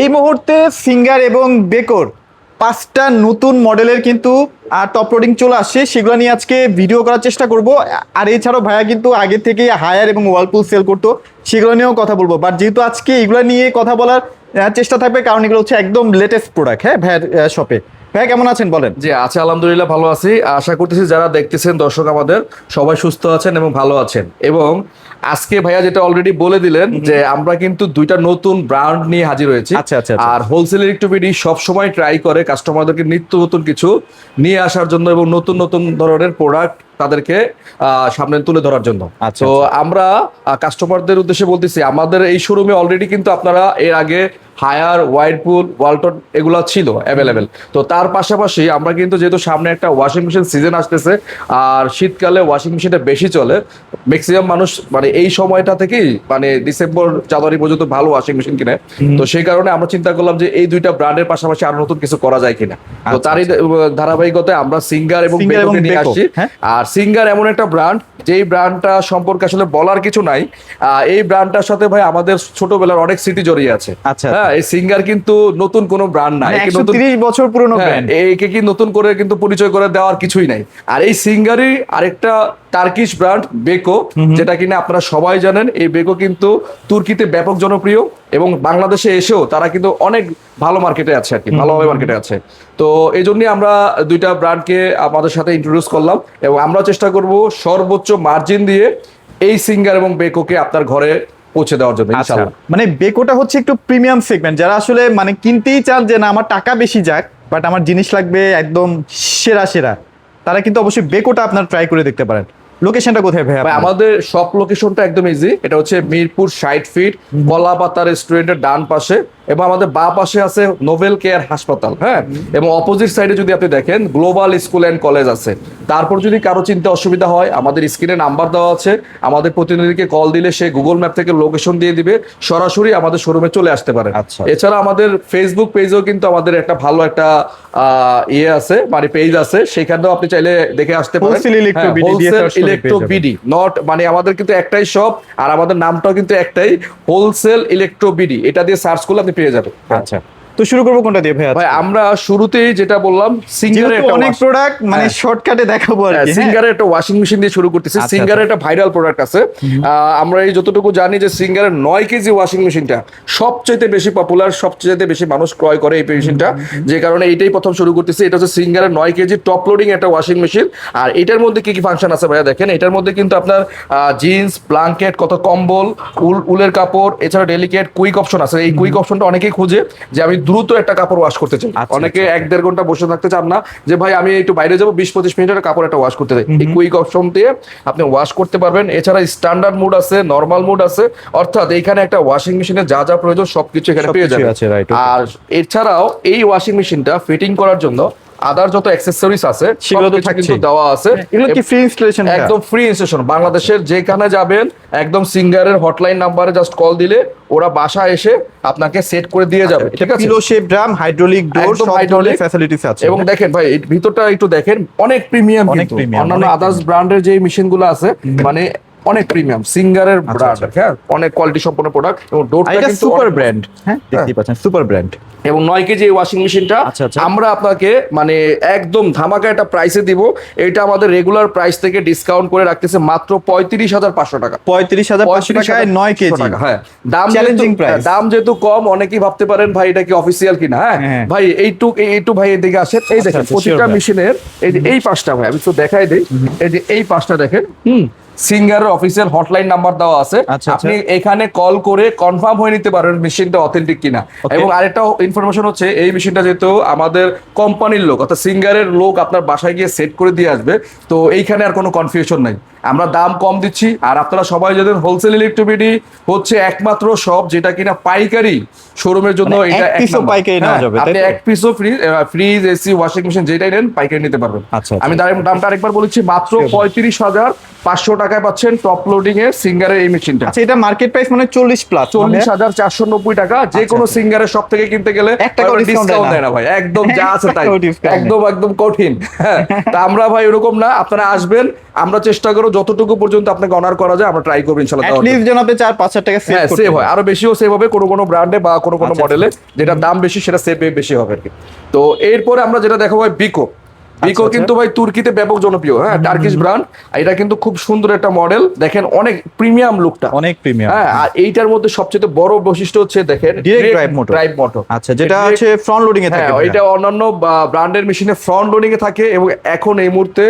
এই মুহূর্তে সিঙ্গার এবং বেকোর 5টা নতুন মডেলের কিন্তু টপ লোডিং চলে আসছে, সেগুলো নিয়ে আজকে ভিডিও করার চেষ্টা করব। আর এছাড়াও ভাইয়া কিন্তু আগে থেকে হায়ার এবং ওয়ালপুল সেল করতো, সেগুলো নিয়েও কথা বলবো। বাট যেহেতু আজকে এগুলো নিয়ে কথা বলার চেষ্টা থাকবে, কারণ এগুলো হচ্ছে একদম লেটেস্ট প্রোডাক্ট হ্যাঁ ভাইয়ার শপে। ভাইয়া কেমন আছেন বলেন? জি আছি, আলহামদুলিল্লাহ ভালো আছি। আশা করতেছি যারা দেখতেছেন দর্শক আমাদের সবাই সুস্থ আছেন এবং ভালো আছেন। এবং আজকে ভাইয়া যেটা অলরেডি বলে দিলেন যে আমরা কিন্তু দুইটা নতুন ব্র্যান্ড নিয়ে হাজির হয়েছি। আচ্ছা। আর হোলসেল ইলেকট্রোবিডি সবসময় ট্রাই করে কাস্টমারদেরকে নিত্য নতুন কিছু নিয়ে আসার জন্য এবং নতুন নতুন ধরনের প্রোডাক্ট তাদেরকে সামনে তুলে ধরার জন্য। তো আমরা কাস্টমারদের উদ্দেশ্যে বলতেছি, আমাদের এই শোরুমে অলরেডি কিন্তু আপনারা এর আগে হায়ার, ওয়াইরপুল, ওয়ালটন এগুলো ছিল অ্যাভেলেবেল। তো তার পাশাপাশি আমরা কিন্তু যেহেতু সামনে একটা ওয়াশিং মেশিন সিজন আসতেছে, আর শীতকালে ওয়াশিং মেশিনটা বেশি চলে, ম্যাক্সিমাম মানুষ মানে এই সময়টা থেকেই মানে ডিসেম্বর জানুয়ারি পর্যন্ত ভালো ওয়াশিং মেশিন কিনে। তো সেই কারণে আমরা চিন্তা করলাম যে এই দুইটা ব্র্যান্ডের পাশাপাশি আরো নতুন কিছু করা যায় কিনা। তো তারই ধারাবাহিকতায় আমরা সিঙ্গার এবং বেকোকে নিয়ে আসছি। আর সিঙ্গার এমন একটা ব্র্যান্ড, যেই ব্র্যান্ডটা সম্পর্কে আসলে বলার কিছু নাই। এই ব্র্যান্ডটার সাথে ভাই আমাদের ছোটবেলার অনেক স্মৃতি জড়িয়ে আছে। হ্যাঁ, এই সিঙ্গার কিন্তু নতুন কোনো ব্র্যান্ড না, 130 বছর পুরনো ব্র্যান্ড, একে কি নতুন করে কিন্তু পরিচয় করে দেওয়ার কিছুই নাই। আর এই সিঙ্গারই আরেকটা টার্কিশ ব্র্যান্ড বেকো, যেটা কিনা আপনারা সবাই জানেন। এই বেকো কিন্তু তুর্কিতে ব্যাপক জনপ্রিয় এবং বাংলাদেশে এসেও তারা কিন্তু অনেক ভালো মার্কেটে আছে আর কি, ভালোভাবে মার্কেটে আছে। তো এই জন্যই আমরা দুইটা ব্র্যান্ডকে আমাদের সাথে ইন্ট্রোডিউস করলাম এবং আমরা চেষ্টা করব সর্বোচ্চ মার্জিন দিয়ে এই সিঙ্গার এবং বেকোকে আপনার ঘরে পৌঁছে দেওয়ার জন্য ইনশাআল্লাহ। মানে বেকোটা হচ্ছে একটু প্রিমিয়াম সেগমেন্ট, যারা আসলে মানে কিনতেই চান যে না আমার টাকা বেশি যাক বাট আমার জিনিস লাগবে একদম সেরা সেরা, তারা কিন্তু অবশ্যই বেকোটা আপনার ট্রাই করে দেখতে পারেন। লোকেশনটা কোথায় ভাই? আমাদের সব লোকেশনটা একদম ইজি। এটা হচ্ছে মিরপুর 60 ফিট কলাপাতা রেস্টুরেন্টের ডান পাশে, এবং আমাদের বাঁ পাশে আছে নোভেল কেয়ার হাসপাতাল। হ্যাঁ, এবং অপোজিট সাইডে যদি আপনি দেখেন গ্লোবাল স্কুল অ্যান্ড কলেজ আছে। তারপর যদি কারো চিন্তা অসুবিধা হয়, আমাদের স্ক্রিনে নাম্বার দেওয়া আছে, আমাদের প্রতিনিধিকে কল দিলে সে গুগল ম্যাপ থেকে লোকেশন দিয়ে দিবে, সরাসরি আমাদের শোরুমে চলে আসতে পারে। এছাড়া আমাদের ফেসবুক পেজেও কিন্তু আমাদের একটা ভালো একটা ইয়ে আছে, মানে পেজ আছে, সেখানেও আপনি চাইলে দেখে আসতে পারেন। ইলেকট্রোবিডি নট মানে আমাদের কিন্তু একটাই শপ, আর আমাদের নামটাও কিন্তু একটাই, হোলসেল ইলেকট্রোবিডি। এটা দিয়ে সার্চ করলে আপনি পেয়ে যাবেন। আচ্ছা, তো শুরু করবো কোনটা দিয়ে ভাই? ভাই আমরা শুরুতেই যেটা বললাম, সিঙ্গারের একটা অনেক প্রোডাক্ট মানে শর্টকাটে দেখাবো আর কি। সিঙ্গারের একটা ওয়াশিং মেশিন দিয়ে শুরু করতেছি। সিঙ্গারের একটা ভাইরাল প্রোডাক্ট আছে, আমরা এই যতটুকু জানি যে সিঙ্গারের 9 কেজি ওয়াশিং মেশিনটা সবচেয়ে বেশি পপুলার, সবচেয়ে বেশি মানুষ ক্রয় করে এই মেশিনটা, যে কারণে এইটাই প্রথম শুরু করতেছি। এটা হচ্ছে সিঙ্গারের 9 কেজি টপ লোডিং একটা ওয়াশিং মেশিন। আর এটার মধ্যে কি কি ফাংশন আছে ভাইয়া দেখেন। এটার মধ্যে কিন্তু আপনার জিন্স, ব্ল্যাঙ্কেট, কত কম্বল, উলের কাপড়, এছাড়া ডেলিকেট, কুইক অপশন আছে। এই কুইক অপশনটা অনেকেই খুঁজে যে আমি দ্রুত একটা কাপড় ওয়াশ করতে চাই। অনেকে 1-1.5 ঘন্টা বসে থাকতে চান না, যে ভাই আমি একটু বাইরে যাবো 20-25 মিনিটের কাপড় একটা ওয়াশ করতে চাই। এই কুইক অপশন দিয়ে আপনি ওয়াশ করতে পারবেন। এছাড়া স্ট্যান্ডার্ড মুড আছে, নরমাল মুড আছে, অর্থাৎ এইখানে একটা ওয়াশিং মেশিনে যা যা প্রয়োজন সবকিছু এখানে পেয়ে যাবেন। আর এছাড়াও এই ওয়াশিং মেশিনটা ফিটিং করার জন্য আদার যত অ্যাকসেসরিজ আছে সেগুলো তো কিন্তু দেওয়া আছে। এগুলো কি ফ্রি ইনস্টলেশন? একদম ফ্রি ইনস্টলেশন। বাংলাদেশের যেখানে যাবেন একদম সিঙ্গারের হটলাইন নাম্বারে জাস্ট কল দিলে ওরা বাসা এসে আপনাকে সেট করে দিয়ে যাবে। ঠিক আছে, পিলো শেপ ড্রাম, হাইড্রোলিক ডোর, সব হাইড্রোলিক ফ্যাসিলিটিস আছে। এবং দেখেন ভাই এই ভিতরটা একটু দেখেন, অনেক প্রিমিয়াম। অন্যান্য আদার্স ব্র্যান্ডের যে মেশিনগুলো আছে মানে অনেক প্রিমিয়াম, সিঙ্গারের ব্র্যান্ড। হ্যাঁ, অনেক কোয়ালিটি সম্পন্ন প্রোডাক্ট এবং ডোরটা কিন্তু সুপার ব্র্যান্ড। হ্যাঁ, দেখতেই পাচ্ছেন সুপার ব্র্যান্ড। এবং 9 কেজি ওয়াশিং মেশিনটা আমরা আপনাকে মানে একদম ধামাকা একটা প্রাইসে দিব। এটা আমাদের রেগুলার প্রাইস থেকে ডিসকাউন্ট করে রাখতেছে মাত্র 35,500 টাকা। 35,500 টাকায় 9 কেজি। হ্যাঁ, দাম যেহেতু কম, অনেকেই ভাবতে পারেন ভাই এটা কি অফিসিয়াল কিনা। হ্যাঁ ভাই, এইটু ভাই এদিকে আসেন। এই দেখেন প্রতিটা মেশিনের এই পাশটা ভাই আমি তো দেখাই দেই। এই যে এই পাশটা দেখেন, সিঙ্গারের অফিসিয়াল হটলাইন নাম্বার দেওয়া আছে। আপনি এখানে কল করে কনফার্ম হয়ে নিতে পারবেন মেশিনটা অথেন্টিক কিনা। এবং আরেকটা ইনফরমেশন হচ্ছে, এই মেশিনটা যেহেতু আমাদের কোম্পানির লোক অর্থাৎ সিঙ্গারের লোক আপনার বাসায় গিয়ে সেট করে দিয়ে আসবে, তো এইখানে আর কোনো কনফিউশন নাই। আমরা দাম কম দিচ্ছি। আর আপনারা সবাই জানেন হোলসেল ইলেকট্রোবিডি হচ্ছে একমাত্র শপ যেটা কিনা পাইকারি শোরুমের জন্য এটা আপনি এক পিসও ফ্রিজ, এসি, ওয়াশিং মেশিন যেটাই নেন পাইকারি নিতে পারবেন। আমি দামটা আরেকবার বলেছি, মাত্র 35,500 টাকায় পাচ্ছেন টপ লোডিং এর সিঙ্গারের এই মেশিনটা। আচ্ছা, এটা মার্কেট প্রাইস মানে 40,490 টাকা। যে কোনো সিঙ্গারের শপ থেকে কিনতে গেলে 1 টাকা ডিসকাউন্ট দেয় না ভাই, একদম যা আছে তাই, একদম কঠিন। তা আমরা ভাই এরকম না, আপনারা আসবেন, আমরা চেষ্টা করব যতটুকু পর্যন্ত আপনাকে অনার করা যায় আমরা ট্রাই করবো ইনশাআল্লাহ। At least যেন আপনি 4-5 টাকা সেভ করতে সেভ হয়, আরো বেশিও সেভ হবে কোনো ব্র্যান্ডে বা কোনো আচ্ছা, মডেলে, যেটা দাম বেশি সেটা সেভ বেশি হবে আর কি। তো এরপরে আমরা যেটা দেখাবো ভাই বিকো। বিকো কিন্তু ভাই তুর্কিতে ব্যাপক জনপ্রিয়, হ্যাঁ, টার্কিশ ব্র্যান্ড। এটা কিন্তু খুব সুন্দর একটা মডেল, দেখেন অনেক প্রিমিয়াম লুকটা, অনেক প্রিমিয়াম। হ্যাঁ। আর এইটার মধ্যে সবচেয়ে বড় বৈশিষ্ট্য হচ্ছে দেখেন ডিরেক্ট ড্রাইভ মোটর। আচ্ছা, যেটা হচ্ছে ফ্রন্ট লোডিং এ থাকে। হ্যাঁ, এটা অন্যান্য ব্র্যান্ডের মেশিনে ফ্রন্ট লোডিং এ থাকে এবং এখন এই মুহূর্তে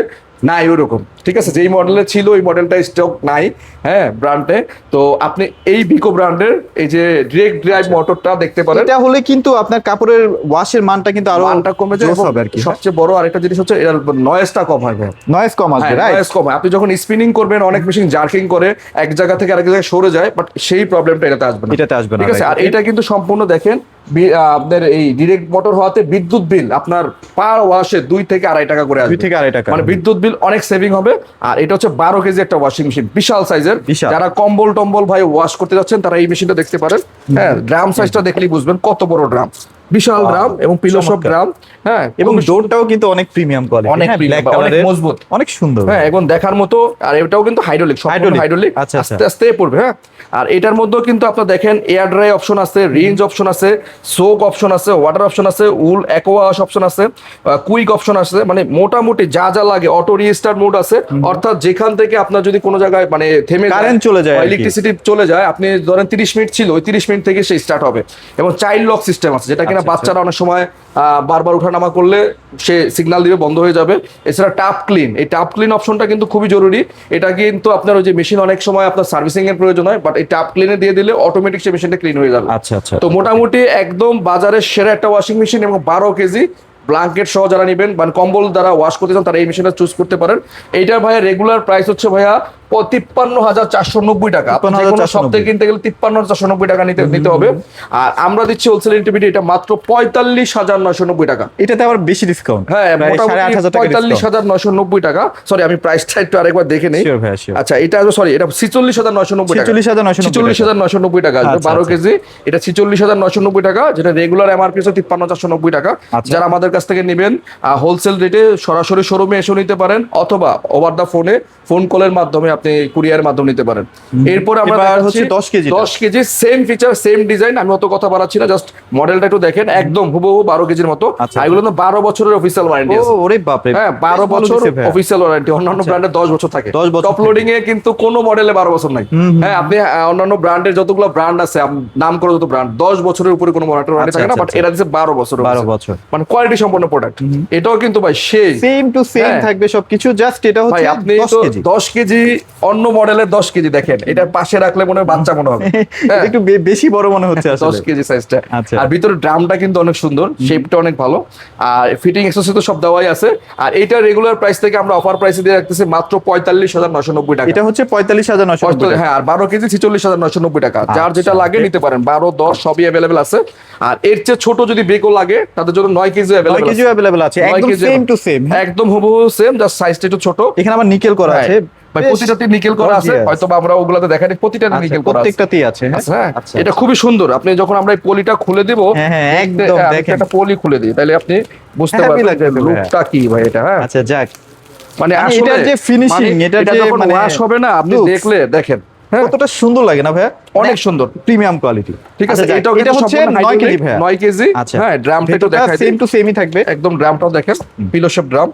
নাই ওরকম, ঠিক আছে। যেই মডেলে ছিল ওই মডেলটা স্টক নাই, হ্যাঁ, ব্র্যান্ডে। তো আপনি এই বিকো ব্র্যান্ডের এই যে ডিরেক্ট ড্রাইভ মোটরটা দেখতে পারেন। এটা হলে কিন্তু আপনার কাপড়ের ওয়াশের মানটা কিন্তু আরো মানটা কমে যায় হবে আর কি। সবচেয়ে বড় আরেকটা জিনিস হচ্ছে এর নয়েজটা কম হয় ভাই, নয়েজ কম আসবে, রাইট? নয়েজ কম হয়। আপনি যখন স্পিনিং করবেন অনেক মেশিন জার্কিং করে এক জায়গা থেকে আরেক জায়গায় সরে যায়, বাট সেই প্রবলেমটা এটাতে আসবে না, ঠিক আছে। আর এটা কিন্তু সম্পূর্ণ দেখেন আপনার এই ডিরেক্ট মোটর হওয়াতে বিদ্যুৎ বিল আপনার পার ওয়াশে 2 থেকে 2.5 টাকা করে আসবে, 2 থেকে 2.5 টাকা, মানে বিদ্যুৎ বিল অনেক সেভিং হবে। আর এটা হচ্ছে 12 কেজি একটা ওয়াশিং মেশিন, বিশাল সাইজের। যারা কম্বল টম্বল ভাই ওয়াশ করতে যাচ্ছেন তারা এই মেশিনটা দেখতে পারেন, হ্যাঁ। ড্রাম সাইজটা দেখলেই বুঝবেন কত বড় ড্রাম, বিশাল ড্রাম এবং পিলো সব ড্রাম, হ্যাঁ। এবং ডোরটাও কিন্তু অনেক প্রিমিয়াম কোয়ালিটি, অনেক ব্ল্যাক কালারের, মজবুত, অনেক সুন্দর, হ্যাঁ, এবং দেখার মতো। আর এটাও কিন্তু হাইড্রোলিক, হাইড্রোলিক, আস্তে আস্তে পড়বে, হ্যাঁ। আর এটার মধ্যেও কিন্তু আপনারা দেখেন এয়ার ড্রাই অপশন আছে, রেঞ্জ অপশন আছে, সোক অপশন আছে, ওয়াটার অপশন আছে, উল অ্যাকোয়া ওয়াশ অপশন আছে, কুইক অপশন আছে, মানে মোটামুটি যা যা লাগে। অটো রিস্টার্ট মোড আছে, অর্থাৎ যেখান থেকে আপনার যদি কোনো জায়গায় মানে থেমে কারেন্ট চলে যায়, ইলেকট্রিসিটি চলে যায়, আপনি ধরেন 30 মিনিট ছিল, ওই 30 মিনিট থেকে সে স্টার্ট হবে। এবং চাইল্ড লক সিস্টেম আছে, যেটা কিনা বাচ্চারা অনেক সময় বারবার ওঠানামা করলে সে সিগন্যাল দিবে, বন্ধ হয়ে যাবে। এছাড়া টাপ ক্লিন, এই টাপ ক্লিন অপশনটা কিন্তু খুবই জরুরি। এটা কিন্তু আপনার ওই যে মেশিন অনেক সময় আপনার সার্ভিসিং এর প্রয়োজন হয়, বাট এই টাপ ক্লিনে দিয়ে দিলে অটোমেটিক সেই মেশিনটা ক্লিন হয়ে যাবে। আচ্ছা আচ্ছা। তো মোটামুটি একদম বাজারের সেরা একটা ওয়াশিং মেশিন, এবং 12 কেজি ব্ল্যাঙ্কেট সহ যারা নেবেন মানে কম্বল দ্বারা ওয়াশ করতে চান তারা এই মেশিনটা চুজ করতে পারেন। এইটার ভাইয়া রেগুলার প্রাইস হচ্ছে ভাইয়া 53,490 টাকা। সপ্তাহে কিনতে গেলে 53,490 টাকা নিতে হবে। আর আমরা দিচ্ছি হোলসেল ইন্টিভিটি এটা মাত্র 45,990 টাকা। এটাতে আবার বেশি ডিসকাউন্ট, হ্যাঁ, 45,990 টাকা। সরি, আমি প্রাইসটা একটু আরেকবার দেখে নেই। আচ্ছা, এটা সরি, এটা 46,990 টাকা, 46,990 টাকা আসবে 12 কেজি। এটা 46,990 টাকা, যেটা রেগুলার এমআরপি হচ্ছে 53,490 টাকা। যারা আমাদের কাছ থেকে নেবেন হোলসেল রেটে সরাসরি শোরুমে এসে নিতে পারেন, অথবা ওভার দা ফোন কলের মাধ্যমে আপনি কুরিয়ারের মাধ্যমে নিতে পারেন। এরপর আমরা হচ্ছে 10 KG same feature same design. আমি অত কথা বাড়াচ্ছি না, জাস্ট মডেলটা একটু দেখেন, একদম হুবহু 12 কেজির মতো। এগুলো তো 12 বছরের অফিসিয়াল ওয়ারেন্টি আছে। ওরে বাপ রে, হ্যাঁ, 12 বছর অফিসিয়াল ওয়ারেন্টি। অন্যান্য ব্র্যান্ডে 10 বছর থাকে, টপ লোডিং এ কিন্তু কোনো মডেলে 12 বছর নাই। হ্যাঁ, আপনি অন্যান্য ব্র্যান্ডের যতগুলো ব্র্যান্ড আছে, নাম করে যত ব্র্যান্ড 10 বছরের উপরে কোনো মডেল ওয়ারেন্টি থাকে না, বাট এরা দিচ্ছে 12 বছর, মানে কোয়ালিটি সম্পন্ন প্রোডাক্ট। এটাও কিন্তু ভাই সেম টু সেম থাকবে সবকিছু, জাস্ট এটা হচ্ছে আপনি 10 কেজি অন্য মডেলের 10 কেজি দেখেন, এটার পাশে রাখলে মনে হয় বাচ্চা মনে হবে, একটু বেশি বড় মনে হচ্ছে আসলে 10 কেজি সাইজটা। আর ভিতরে ড্রামটা কিন্তু অনেক সুন্দর, শেপটা অনেক ভালো, আর ফিটিং অ্যাক্সেসরি তো সব দেওয়াই আছে। আর এটা রেগুলার প্রাইস থেকে আমরা অফার প্রাইসে দিয়ে রাখতেছি মাত্র 45,990 টাকা। এটা হচ্ছে 45,990, হ্যাঁ। আর 12 কেজি 46,990 টাকা। যার যেটা লাগে নিতে পারেন, 12, 10 সবই अवेलेबल আছে। আর এর চেয়ে ছোট যদি বেকো লাগে তাদের জন্য 9 কেজি अवेलेबल আছে, একদম সেম টু সেম, একদম হুবহু সেম, জাস্ট সাইজটা একটু ছোট। এখানে আবার নিকেল করা আছে ভাই, প্রতিটাতে নিকেল করা আছে, হয়তো আমরা ওগুলাতে দেখাই, প্রতিটাতে নিকেল করা আছে, প্রত্যেকটাতেই আছে, হ্যাঁ। এটা খুবই সুন্দর। আপনি যখন আমরা এই পলিটা খুলে দেব, হ্যাঁ, একদম দেখেন, একটা পলি খুলে দিই, তাহলে আপনি বুঝতে পারবেন লুকটা কি ভাই এটা, হ্যাঁ। আচ্ছা, যাক, মানে আসলে এটা যে ফিনিশিং, এটা যে মানে ওয়াশ হবে না, আপনি দেখলে দেখেন কতটা সুন্দর লাগে না ভাই, অনেক সুন্দর, প্রিমিয়াম কোয়ালিটি, ঠিক আছে। এটা হচ্ছে 9 কেজি ভাই, 9 কেজি, হ্যাঁ। ড্রামটা একটু দেখাই, সেম টু সেমই থাকবে, একদম ড্রামটাও দেখেন পিলো শেপ ড্রাম।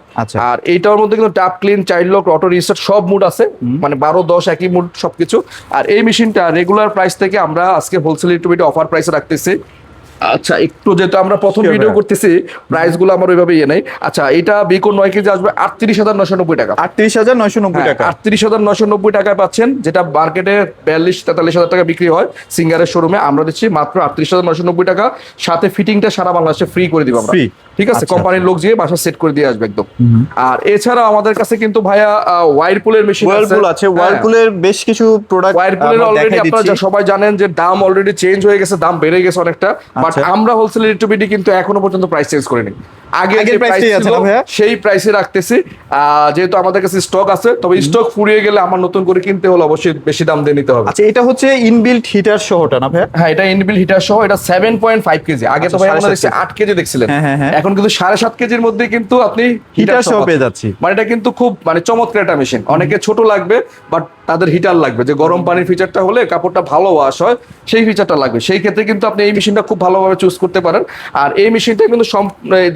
আর এইটার মধ্যে কিন্তু টাপ clean, child lock, auto reset সব মুড আছে, মানে 12, 10 একই মুড সবকিছু। আর এই মেশিনটা রেগুলার প্রাইস থেকে আমরা আজকে হোলসেল ইন্টিভিটি অফার প্রাইসে রাখতেছি। আচ্ছা, একটু যেহেতু আমরা প্রথম ভিডিও করতেছি, প্রাইস গুলো আমার ওইভাবে ইয়ে নাই। আচ্ছা, এটা বিকো 9 কেজি আসবে 38,990 টাকা, 38,990 টাকা, 38,990 টাকায় পাচ্ছেন, যেটা মার্কেটে 42-43,000 টাকা বিক্রি হয় সিঙ্গারের শোরুমে। আমরা দিচ্ছি মাত্র 38,990 টাকা, সাথে ফিটিংটা সারা বাংলাদেশে ফ্রি করে দিব আমরা, ঠিক আছে। কোম্পানির লোক গিয়ে বাসা সেট করে দিয়ে আসবে একদম। আর এছাড়া আমাদের কাছে কিন্তু ভাইয়া ওয়াইরপুলের মেশিন আছে, ওয়াইরপুলের বেশ কিছু প্রোডাক্ট, ওয়াইরপুলের অলরেডি আপনারা সবাই জানেন যে দাম অলরেডি চেঞ্জ হয়ে গেছে, দাম বেড়ে গেছে অনেকটা, বাট আমরা হোলসেল ইন্টিভিটি কিন্তু এখনো পর্যন্ত প্রাইস চেঞ্জ করিনি। আগের প্রাইসেই আছে না ভাইয়া? সেই প্রাইসে রাখতেছি। যেহেতু আমাদের কাছে স্টক আছে, তবে স্টক ফুরিয়ে গেলে আমার নতুন করে কিনতে হলে অবশ্যই বেশি দাম দিয়ে নিতে হবে। আচ্ছা, এটা হচ্ছে ইনবিল্ট হিটার সহটা না ভাইয়া? হ্যাঁ, এটা ইনবিল্ট হিটার সহ। এটা 7.5 কেজি। আগে তো ভাই আমরা 8 কেজি দেখছিলেন, এখন কিন্তু 7.5 কেজির মধ্যে কিন্তু আপনি হিটার সহ পেয়ে যাচ্ছি। মানে এটা কিন্তু খুব মানে চমৎকার একটা মেশিন। অনেকে ছোট লাগবে, বাট তাদের হিটার লাগবে, যে গরম পানির ফিচারটা হলে কাপড়টা ভালো ওয়াশ হয়, সেই ফিচারটা লাগবে। সেই ক্ষেত্রে কিন্তু আপনি এই মেশিনটা খুব ভালোভাবে চুজ করতে পারেন। আর এই মেশিনটা কিন্তু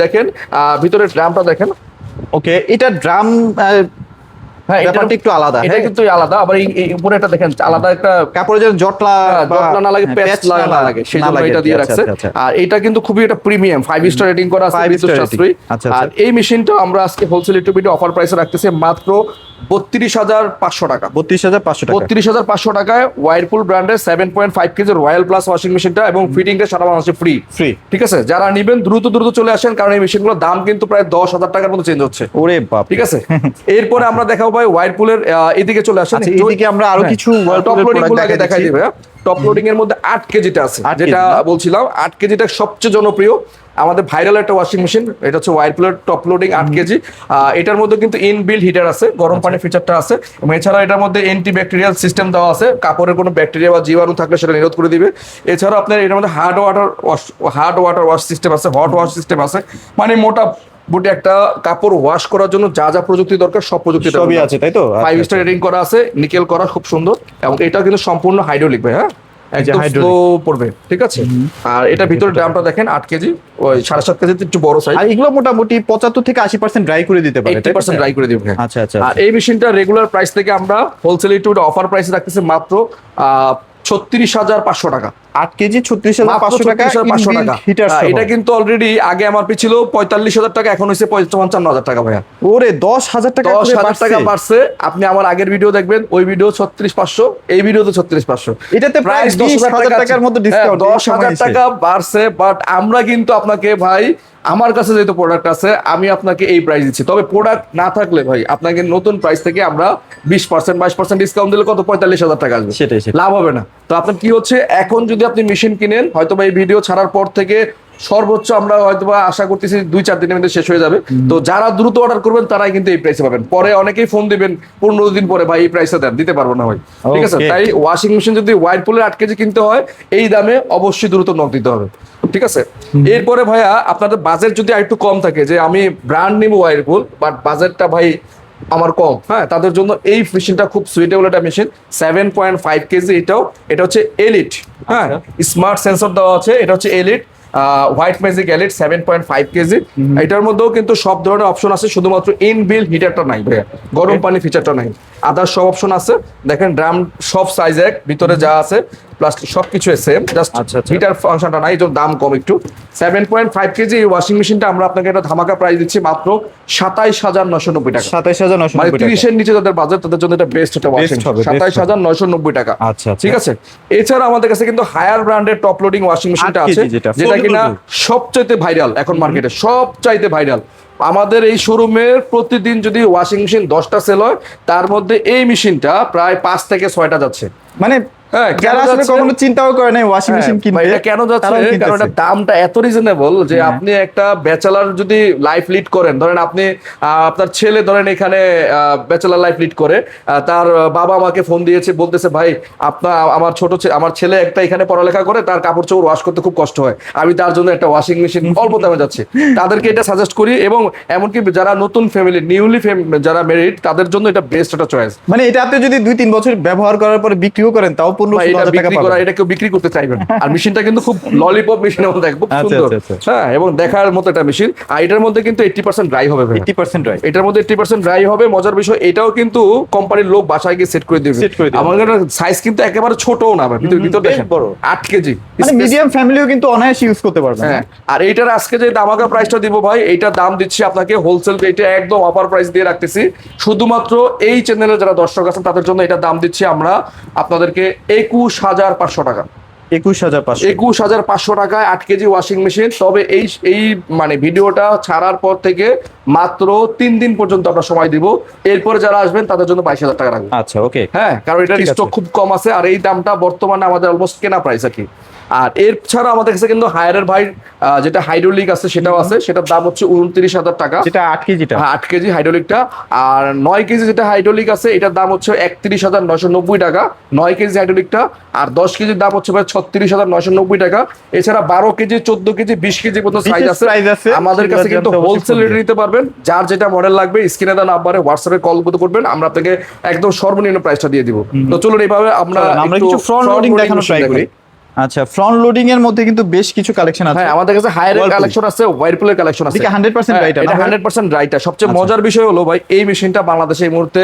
দেখেন ভিতরে ড্রামটা দেখেন। ওকে, এটা ড্রাম হ্যাঁ, ব্যাপারটা একটু আলাদা। এটা কিন্তু আলাদা। আবার এই উপরে একটা দেখেন আলাদা একটা কাপড়ে যেন জটলা না লাগে, প্যাচ না লাগে, সেই জন্য এটা দিয়ে রাখছে। আর এটা কিন্তু খুবই একটা প্রিমিয়াম 5 স্টার রেটিং করা আছে, বিদ্যুৎ সাশ্রয়ী। আর এই মেশিনটা আমরা আজকে হোলসেল ইউটিউবে অফার প্রাইসে রাখতেছি মাত্র 32,500 টাকা। 32,500 টাকায় ওয়াইরপুল ব্র্যান্ডের 7.5 কেজি রয়্যাল প্লাস ওয়াশিং মেশিনটা, এবং ফিটিংটা সারা বাংলাদেশে ফ্রি। ঠিক আছে, যারা নেবেন দ্রুত চলে আসেন, কারণ এই মেশিনগুলোর দাম কিন্তু প্রায় 10,000 টাকার মতো চেঞ্জ হচ্ছে। ওরে বাপ, ঠিক আছে। এরপরে আমরা দেখাবো ভাই ওয়াইরপুলের, এদিকে চলে আসেন। এদিকে আমরা আরো কিছু টপ লোডিং গুলো আগে দেখাই দিবে। টপ লোডিং এর মধ্যে 8 কেজিটা আছে, যেটা বলছিলাম 8 কেজিটা সবচেয়ে জনপ্রিয়, আমাদের ভাইরাল একটা ওয়াশিং মেশিন। এটা হচ্ছে ওয়াইরপুলের টপ লোডিং 8 কেজি। এটার মধ্যে কিন্তু ইনবিল্ট হিটার আছে, গরম পানির ফিচারটা আছে, এবং এছাড়া এটার মধ্যে অ্যান্টি ব্যাকটেরিয়াল সিস্টেম দেওয়া আছে, কাপড়ের কোনো ব্যাকটেরিয়া বা জীবাণু থাকলে সেটা নিরোধ করে দিবে। এছাড়াও আপনার এটার মধ্যে হার্ড ওয়াটার ওয়াশ সিস্টেম আছে, হট ওয়াশ সিস্টেম আছে। মানে মোটামুটি একটা কাপড় ওয়াশ করার জন্য যা প্রযুক্তি দরকার সব প্রযুক্তি সবই আছে, তাই তো? 5 স্টার রেটিং করা আছে, নিকেল করা, খুব সুন্দর। এবং এটা কিন্তু সম্পূর্ণ হাইড্রোলিক ভাই। হ্যাঁ, একদম স্লো পড়বে। ঠিক আছে। আর এটা ভিতরে ড্রামটা দেখেন 8 কেজি, ওই 7.5 কেজি একটু বড় সাইজ। আর এগুলো মোটামুটি 75 থেকে 80% ড্রাই করে দিতে পারে, 80% ড্রাই করে দিবে। আচ্ছা। আর এই মেশিনটা রেগুলার প্রাইস থেকে আমরা হোলসেল ইউটিউবে অফার প্রাইসে রাখতেছি মাত্র 36,500 টাকা। 8 কেজি 36,500 টাকা। এটা কিন্তু অলরেডি আগে এমআরপি ছিল 45,000 টাকা, এখন হয়েছে 55,000 টাকা ভাইয়া। ওরে 10,000 টাকা বাড়ছে। আপনি আমার আগের ভিডিও দেখবেন, ওই ভিডিও 36,500, এই ভিডিওতে 36,500। এটাতে প্রায় 10,000 টাকার মতো ডিসকাউন্ট। 10,000 টাকা বাড়ছে, বাট আমরা কিন্তু আপনাকে ভাই, আমার কাছে যেহেতু প্রোডাক্ট আছে, আমি আপনাকে এই প্রাইস দিচ্ছি। তবে প্রোডাক্ট না থাকলে ভাই আপনাকে নতুন প্রাইস থেকে আমরা 20% 22% ডিসকাউন্ট দিলে কত 45,000 টাকা আসবে, সেটাই লাভ হবে না। তো আপনার কি হচ্ছে, এখন যদি আপনি মেশিন কিনেন, হয়তো বা এই ভিডিও ছাড়ার পর থেকে সর্বোচ্চ আমরা হয়তো বা আশা করতেছি 2-4 দিনের মধ্যে শেষ হয়ে যাবে। তো যারা দ্রুত অর্ডার করবেন তারাই কিন্তু এই প্রাইসে পাবেন। পরে অনেকেই ফোন দিবেন 15 দিন পরে, ভাই এই প্রাইসে দেন, দিতে পারবো না ভাই। ঠিক আছে। তাই ওয়াশিং মেশিন যদি ওয়াইরপুলের 8 কেজি কিনতে হয়, এই দামে অবশ্যই দ্রুত নক দিতে হবে। ঠিক আছে। এরপরে ভাইয়া আপনাদের বাজেট যদি একটু কম থাকে, যে আমি ব্র্যান্ড নিব ওয়াইরপুল, বাট বাজেটটা ভাই আমার কম, হ্যাঁ, তাদের জন্য এই মেশিনটা খুব সুইটেবল একটা মেশিন। 7.5 কেজি এটা হচ্ছে এলিট। হ্যাঁ, স্মার্ট সেন্সর দেওয়া আছে। এটা হচ্ছে elite white magic elite 7.5 KG. এটার মধ্যেও কিন্তু সব ধরনের অপশন আছে, শুধুমাত্র ইনবিল্ট হিটারটা নাই ভাইয়া, গরম পানি ফিচারটা নাই। আদার সব অপশন আছে। দেখেন ড্রাম সব সাইজ এক, ভিতরে যা আছে প্লাস্টিক সবকিছু সেম, জাস্ট হিটার ফাংশনটা নাই, এর দাম কম একটু। 7.5 কেজি এই ওয়াশিং মেশিনটা আমরা আপনাকে একটা ধামাকা প্রাইস দিচ্ছি মাত্র 27,990 টাকা। 27,990 মানে 30 এর নিচে যাদের বাজেট, তাদের জন্য এটা বেস্ট একটা ওয়াশিং। 27,990 টাকা। আচ্ছা। ঠিক আছে। এছাড়া আমাদের কাছে কিন্তু হায়ার ব্র্যান্ডের টপ লোডিং ওয়াশিং মেশিনটা আছে, যেটা কিনা সবচাইতে ভাইরাল এখন মার্কেটে, সবচাইতে ভাইরাল। আমাদের এই শোরুমের প্রতিদিন যদি ওয়াশিং মেশিন 10টা সেল হয়, তার মধ্যে এই মেশিনটা প্রায় 5 থেকে 6টা যাচ্ছে। মানে যারা আসলে কখনো চিন্তাও করে নাই ওয়াশিং মেশিন কিনবে, এটা কেন যাচ্ছে, কারণ এটা দামটা এত রিজনেবল যে আপনি একটা ব্যাচেলার যদি লাইফ লিড করেন, ধরেন আপনি আপনার ছেলে ধরেন এখানে ব্যাচেলার লাইফ লিড করে, তার বাবা আমাকে ফোন দিয়েছে, বলতেছে ভাই আমার ছেলে একটা এখানে পড়ালেখা করে, তার কাপড় চোপড় ওয়াশ করতে খুব কষ্ট হয়, আমি তার জন্য একটা ওয়াশিং মেশিন অল্প দামে যাচ্ছে, তাদেরকে এটা সাজেস্ট করি। এবং এমনকি যারা নতুন ফ্যামিলি, যারা ম্যারিড, তাদের জন্য এটা বেস্ট একটা চয়েস। মানে এটা আপনি যদি 2-3 বছর ব্যবহার করার পরে বিক্রিও করেন, তাও এটা কেউ বিক্রি করতে চাইবেন। আর মেশিনটা কিন্তু খুব ললিপপ মেশিন, খুব সুন্দর। হ্যাঁ, এবং দেখার মতো একটা মেশিন। আর এটার মধ্যে কিন্তু 80% ড্রাই হবে। 80% ড্রাই, এটার মধ্যে 80% ড্রাই হবে। মজার বিষয়, এটাও কিন্তু কোম্পানির লোক বাসায় গিয়ে সেট করে দিবে। আমাদের সাইজ কিন্তু একেবারে ছোটও না, ভিতর দেখেন 8 কেজি, মানে মিডিয়াম ফ্যামিলিও কিন্তু অনায়াসে ইউজ করতে পারবে। হ্যাঁ। আর এইটার আজকে যে ধামাকা প্রাইসটা দিব ভাই, এইটার দাম দিচ্ছি আপনাকে হোলসেল রেটে, একদম অফার প্রাইস দিয়ে রাখতেছি। শুধুমাত্র এই চ্যানেলে যারা দর্শক আছেন তাদের জন্য এটা দাম দিচ্ছি আমরা আপনাদেরকে 21,500 টাকা। 21,500 টাকায় 8 কেজি ওয়াশিং মেশিন। তবে এই মানে ভিডিওটা ছাড়ার পর থেকে মাত্র 3 দিন পর্যন্ত আমরা সময় দিব। এরপরে যারা আসবেন তাদের জন্য 22,000 টাকা রাখবো। আচ্ছা, ওকে। হ্যাঁ, কারণ এটার ঠিক আছে। স্টক খুব কম আছে, আর এই দামটা বর্তমানে আমাদের অলমোস্ট কেনা প্রাইস আর কি। আর এর ছাড়া আমাদের কাছে কিন্তু হায়ারের ভাই যেটা হাইড্রোলিক আছে সেটাও আছে, সেটার দাম হচ্ছে 29,000 টাকা। যেটা 8 কেজিটা? হ্যাঁ, 8 কেজি হাইড্রোলিকটা। আর 9 কেজি যেটা হাইড্রোলিক আছে এটার দাম হচ্ছে 31,990 টাকা 9 কেজি হাইড্রোলিকটা। আর 10 কেজির দাম হচ্ছে ভাই 36,990 টাকা। এছাড়া 12 কেজি, 14 কেজি, 20 কেজি পর্যন্ত সাইজ আছে আমাদের কাছে, কিন্তু হোলসেল রেটে নিতে পারবেন। যার যেটা মডেল লাগবে স্ক্রিনে দেওয়া নাম্বারে হোয়াটসঅ্যাপে কল করবেন, আমরা আপনাকে একদম সর্বনিম্ন প্রাইসটা দিয়ে দিব। তো চলুন এইভাবে আমরা কিছু ফ্রন্ট লোডিং দেখানোর ট্রাই করি। আচ্ছা, ফ্রন্ট লোডিং এর মধ্যে কিন্তু বেশ কিছু কালেকশন আছে। হ্যাঁ, আমাদের কাছে হায়ারের কালেকশন আছে, ওয়াইরপুলের কালেকশন আছে। এটা 100% রাইট, এটা 100% রাইট। সবচেয়ে মজার বিষয় হলো ভাই, এই মেশিনটা বাংলাদেশে এই মুহূর্তে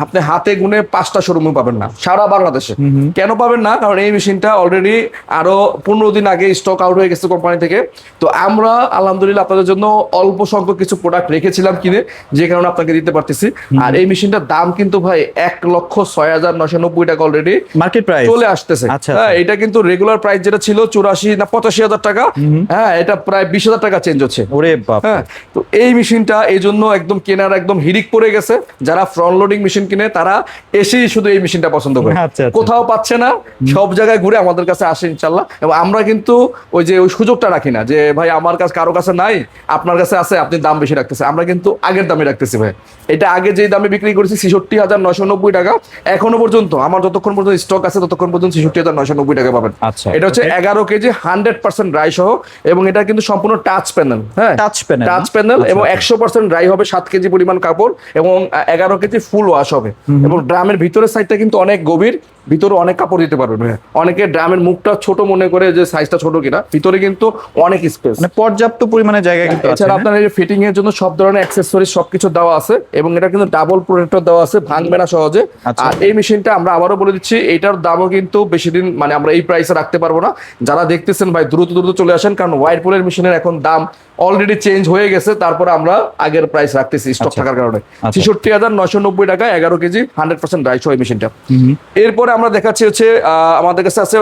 আপনি হাতে গুনে 5টা শোরুমে পাবেন না সারা বাংলাদেশে। কেন পাবেন না? কারণ এই মেশিনটা অলরেডি আরো 15 দিন আগে স্টক আউট হয়ে গেছে কোম্পানি থেকে। তো আমরা আলহামদুলিল্লাহ আপনাদের জন্য অল্প সংখ্যক কিছু প্রোডাক্ট রেখেছিলাম কিনে, যে কারণে আপনাকে দিতে পারতেছি। আর এই মেশিনটার দাম কিন্তু ভাই 1,06,990 টাকা অলরেডি মার্কেট প্রাইস চলে আসতেছে। আচ্ছা, হ্যাঁ, এটা কিন্তু রেগুলার প্রাইস যেটা ছিল 84 না 85,000 টাকা, হ্যাঁ এটা প্রায় 20,000 টাকা চেঞ্জ হচ্ছে। ওরে বাপ! হ্যাঁ, তো এই মেশিনটা এই জন্য একদম কেনার একদম হিড়িক পড়ে গেছে। যারা ফ্রন্ট লোডিং মেশিন কিনে তারা এসেই শুধু এই মেশিনটা পছন্দ করে। আচ্ছা, আচ্ছা। কোথাও পাচ্ছে না, সব জায়গায় ঘুরে আমাদের কাছে আসে ইনশাল্লাহ। এবং আমরা কিন্তু ওই সুযোগটা রাখি না যে ভাই আমার কাছে কারো কাছে নাই, আপনার কাছে আছে, আপনি দাম বেশি রাখতেছে। আমরা কিন্তু আগের দামে রাখতেছি ভাই। এটা আগে যে দামে বিক্রি করেছি 66,990 টাকা, এখনো পর্যন্ত আমার যতক্ষণ পর্যন্ত স্টক আছে ততক্ষণ পর্যন্ত 66,990 টাকা পাবেন। আচ্ছা, এটা হচ্ছে 11 কেজি 100% ড্রাই সহ, এবং এটা কিন্তু সম্পূর্ণ টাচ প্যানেল। হ্যাঁ, টাচ প্যানেল, এবং 100% ড্রাই হবে। 7 কেজি পরিমাণ কাপড়, এবং 11 কেজি ফুল ওয়াশ হবে। এবং ড্রামের ভিতরের সাইডটা কিন্তু অনেক গভীর, ভিতরে অনেক কাপড় দিতে পারবেন। অনেকে ড্রামের মুখটা ছোট মনে করে যে সাইজটা ছোট কিনা, ভিতরে কিন্তু অনেক স্পেস, মানে পর্যাপ্ত পরিমাণে জায়গা কিন্তু আছে। এছাড়া আপনার এই ফিটিং এর জন্য সব ধরনের অ্যাকসেসরিজ সবকিছু দেওয়া আছে, এবং এটা কিন্তু ডাবল প্রোটেক্টর দেওয়া আছে, ভাঙবে না সহজে। আর এই মেশিনটা আমরা আবারও বলে দিচ্ছি, এটার দামও কিন্তু বেশি দিন মানে আমরা এই প্রাইসে রাখতে পারবো না। যারা দেখতেছেন ভাই দ্রুত চলে আসেন, কারণ ওয়াইরপুলের মেশিনের এখন দাম অলরেডি চেঞ্জ হয়ে গেছে। তারপরে আমরা আগের প্রাইস রাখতেছি স্টক থাকার কারণে। 66,990 টাকা 11 কেজি 100% ড্রাই সহ মেশিনটা। এরপরে আমরা দেখাচ্ছি হচ্ছে আমাদের কাছে আছে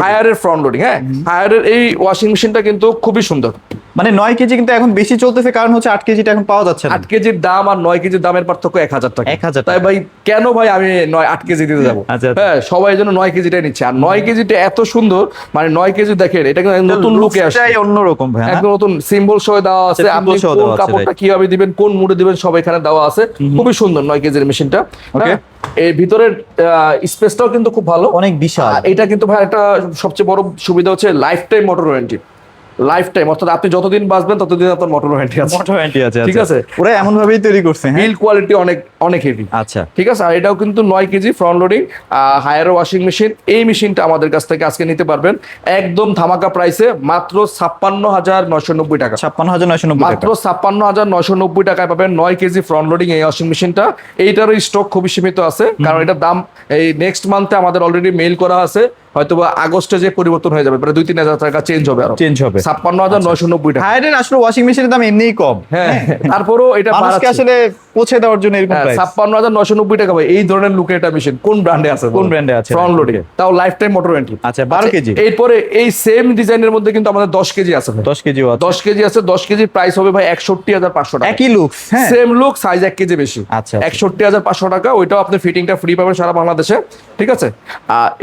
হায়ারের ফ্রন্ট লোডিং। হ্যাঁ, হায়ারের এই ওয়াশিং মেশিনটা কিন্তু খুবই সুন্দর। মানে 9 কেজি কিন্তু এখন বেশি চলতেছে, কারণ হচ্ছে 8 কেজিটা এখন পাওয়া যাচ্ছে না। 8 কেজির দাম আর 9 কেজির দামের পার্থক্য 1,000 টাকা। 1,000 তাই ভাই কেন ভাই আমি 8 কেজি দিতে যাবো? হ্যাঁ, সবাই যেন 9 কেজিটাই নিচ্ছে। আর 9 কেজিটা এত সুন্দর, মানে 9 কেজি দেখেন, এটা কিন্তু নতুন লুকে আসছে, অন্যরকম ভাই, একদম নতুন সিম্বল সহ দেওয়া আছে। আপনি কোন কাপড়টা কিভাবে দিবেন, কোন মুডে দিবেন, সব এখানে দেওয়া আছে। খুবই সুন্দর 9 কেজির মেশিনটা। এই ভিতরের স্পেসটাও কিন্তু খুব ভালো, অনেক বিশাল। এটা কিন্তু ভাই একটা সবচেয়ে বড় সুবিধা হচ্ছে life time motor warranty. Life time, অর্থাৎ আপনি যতদিন বাঁচবেন ততদিন আপনার মোটর ওয়ারেন্টি আছে। ঠিক আছে, ওরা এমন ভাবেই তৈরি করছে, বিল কোয়ালিটি অনেক হেভি। আচ্ছা, ঠিক আছে। আর এটাও কিন্তু 9 KG front loading Haier washing machine. এই মেশিনটা আমাদের কাছ থেকে আজকে নিতে পারবেন একদম ধামাকা প্রাইসে, মাত্র 56,990 টাকা। 56,990 মাত্র 56,990 টাকায় পাবেন 9 কেজি ফ্রন্ট লোডিং এই ওয়াশিং মেশিনটা। এইটারও স্টক খুবই সীমিত আছে, কারণ এটার দাম এই নেক্সট মান্থে আমাদের অলরেডি মেইল করা আছে, হয়তো আগস্টে যে পরিবর্তন হয়ে যাবে, প্রায় 2-3 হাজার টাকা চেঞ্জ হবে। 56,990 টাকা। হায়ারের আসলে ওয়াশিং মেশিনের দাম এমনিই কম। হ্যাঁ, তারপরও এটা মানুষকে আসলে পৌঁছে দেওয়ার জন্য এরকম প্রাইস। 56,990 টাকা ভাই। এই ধরনের লুকের একটা মেশিন কোন ব্র্যান্ডে আছে? ফ্রন্ট লোডিং, তাও লাইফ টাইম মোটর ওয়ারেন্টি। আচ্ছা, 12 কেজি। এরপরে এই সেম ডিজাইনের মধ্যে কিন্তু আমাদের 10 কেজি আছে। 10 কেজি আছে। 10 কেজি আছে। 10 কেজির প্রাইস হবে ভাই 61,500 টাকা। একই look, same look, size 1 KG বেশি। আচ্ছা, 61,500 টাকা। ওইটাও আপনি ফিটিংটা ফ্রি পাবেন সারা বাংলাদেশে। ঠিক আছে।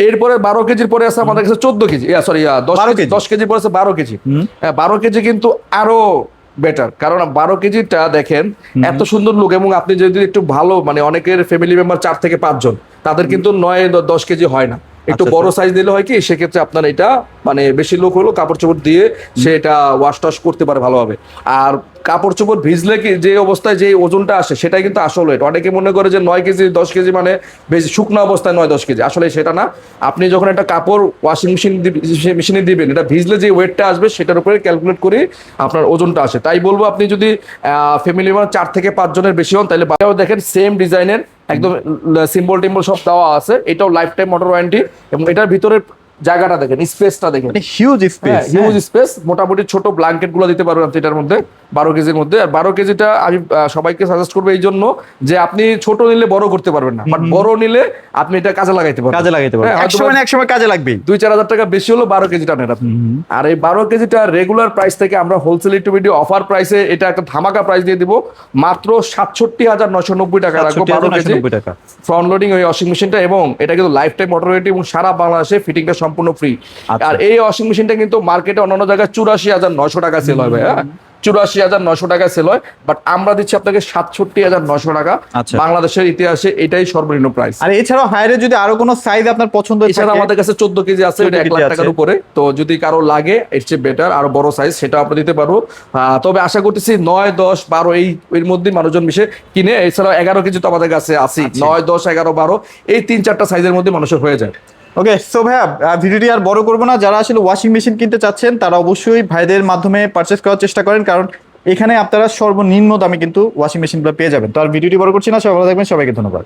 এরপরে 12 কেজির পরে আছে আমাদের কাছে 14 কেজি, সরি 10 কেজি পরে আছে 12 কেজি। 12 কেজি কিন্তু আরো বেটার, কারণ 12 কেজিটা দেখেন এত সুন্দর লুক, এবং আপনি যদি একটু ভালো মানে অনেকের ফ্যামিলি মেম্বার 4 থেকে 5 জন, তাদের কিন্তু 9-10 কেজি হয় না। একটু বড় সাইজ দিলে হয় কি, সেক্ষেত্রে আপনার এটা মানে বেশি লোক হলো কাপড় চোপড় দিয়ে সেটা ওয়াশ টাশ করতে পারে ভালোভাবে। আর কাপড় চোপড় ভিজলে কি যে অবস্থায় যে ওজনটা আসে সেটাই কিন্তু আসল ওয়েট। অনেকে মনে করে যে 9 কেজি 10 কেজি মানে বেশি শুকনো অবস্থায় 9-10 কেজি, আসলে সেটা না। আপনি যখন একটা কাপড় ওয়াশিং মেশিনে দিবেন, এটা ভিজলে যে ওয়েটটা আসবে সেটার উপরে ক্যালকুলেট করে আপনার ওজনটা আসে। তাই বলবো, আপনি যদি ফ্যামিলি মেম্বার 4 থেকে 5 জনের বেশি হন, তাহলে বাইরেও দেখেন সেম ডিজাইনের একদম সিম্বল টিম্বল সব দেওয়া আছে। এটাও লাইফ টাইম মোটর ওয়ারেন্টি, এবং এটার ভিতরে জায়গাটা দেখেন, স্পেসটা দেখেন, মানে হিউজ স্পেস, হিউজ স্পেস। মোটামুটি ছোট ব্ল্যাঙ্কেট গুলো দিতে পারবেন আপনি এটার মধ্যে 12 কেজির মধ্যে। আর 12 কেজিটা আমি সবাইকে সাজেস্ট করবো এই জন্য যে আপনি ছোট নিলে বড় করতে পারবেন না, বাট বড় নিলে আপনি এটা কাজে লাগাইতে পারবেন, কাজে লাগাইতে পারবেন, হ্যাঁ, এক সময় না এক সময় কাজে লাগবেই। 2-4 হাজার টাকা বেশি হলো 12 কেজিটা নেন আপনি। আর এই 12 কেজিটা রেগুলার প্রাইস থেকে আমরা হোলসেল ইউটিউবে অফার প্রাইসে এটা একটা ধামাকা প্রাইস দিয়ে দিব, মাত্র 67,990 টাকা রাখবো 12 কেজি টাকা ফ্রন্ট লোডিং ওই ওয়াশিং মেশিনটা। এবং এটা কিন্তু লাইফ টাইম অটো ওয়ারেন্টি এবং সারা বাংলাদেশে ফিটিংটা সম্পূর্ণ ফ্রি। আচ্ছা। আর এই ওয়াশিং মেশিনটা কিন্তু মার্কেটে অন্যান্য জায়গায় 84,900 টাকা সেল হয় ভাই, হ্যাঁ 84,900 টাকা সেল হয়, বাট আমরা দিচ্ছি আপনাকে 67,900 টাকা। আচ্ছা। বাংলাদেশের ইতিহাসে এটাই সর্বনিম্ন প্রাইস। আর এছাড়াও হায়ারে যদি আরো কোনো সাইজ আপনার পছন্দ এছাড়া থাকে, আমাদের কাছে 14 কেজি আছে, 14 এটা 1 কেজি লাখ আছে। টাকার উপরে। তো যদি কারো লাগে এর চেয়ে বেটার আরো বড় সাইজ সেটা আমরা দিতে পারবো। তবে আশা করতেছি 9, 10, 12 এর মধ্যে মানুষজন মিশে কিনে। এছাড়াও 11 কেজি তো আমাদের কাছে আছে, 9, 10, 11, 12 এই 3-4টা সাইজের মধ্যে মানুষের হয়ে যায়। ওকে সো ভাইয়া ভিডিওটি আর বড় করবো না, যারা আসলে ওয়াশিং মেশিন কিনতে চাচ্ছেন তারা অবশ্যই ভাইদের মাধ্যমে পারচেস করার চেষ্টা করেন, কারণ এখানে আপনারা সর্বনিম্ন দামে কিন্তু ওয়াশিং মেশিনগুলো পেয়ে যাবেন। তো আর ভিডিওটি বড় করছি না, সবাই ভালো থাকবেন, সবাইকে ধন্যবাদ।